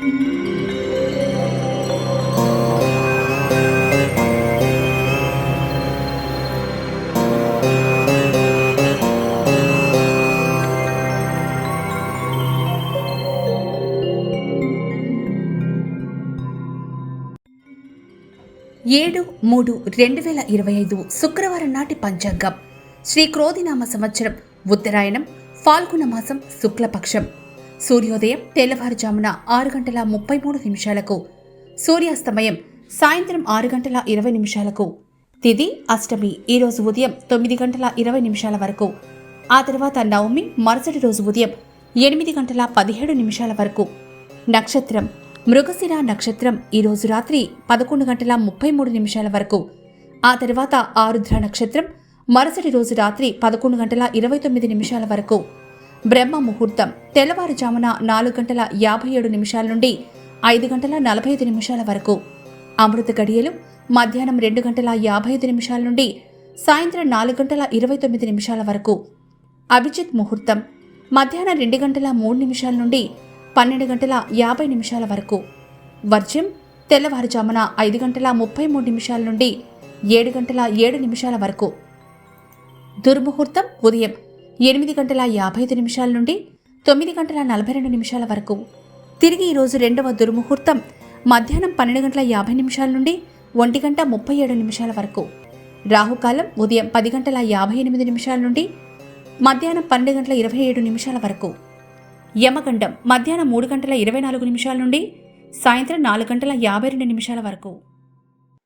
7-3-2025 శుక్రవారం నాటి పంచాంగం. శ్రీ క్రోధినామ సంవత్సరం ఉత్తరాయణం ఫాల్గుణ మాసం శుక్లపక్షం. సూర్యోదయం తెల్లవారుజామున 6:33 సూర్యాస్తమయం సాయంత్రం 6:20 తిథి అష్టమి ఈరోజు ఉదయం 9:20 వరకు. ఆ తర్వాత నవమి మరుసటి రోజు ఉదయం 8:17 వరకు. నక్షత్రం మృగశిర నక్షత్రం ఈరోజు రాత్రి 11:33 వరకు. ఆ తర్వాత ఆరుద్ర నక్షత్రం మరుసటి రోజు రాత్రి 11:29 వరకు. బ్రహ్మ ముహూర్తం తెల్లవారుజామున 4:57 నుండి 5:45 వరకు. అమృత గడియలు మధ్యాహ్నం 2:55 నుండి సాయంత్రం 4:29 వరకు. అభిజిత్ ముహూర్తం మధ్యాహ్నం 2:03 నుండి 12:50 వరకు. వర్జ్యం తెల్లవారుజామున 5:33 నుండి 7:07 వరకు. దుర్ముహూర్తం ఉదయం 8:55 నుండి 9:42 వరకు. తిరిగి ఈరోజు రెండవ దుర్ముహూర్తం మధ్యాహ్నం 12:50 నుండి 1:37 వరకు. రాహుకాలం ఉదయం 10:58 నుండి మధ్యాహ్నం 12:27 వరకు. యమగండం మధ్యాహ్నం 3:24 నుండి సాయంత్రం 4:52 వరకు.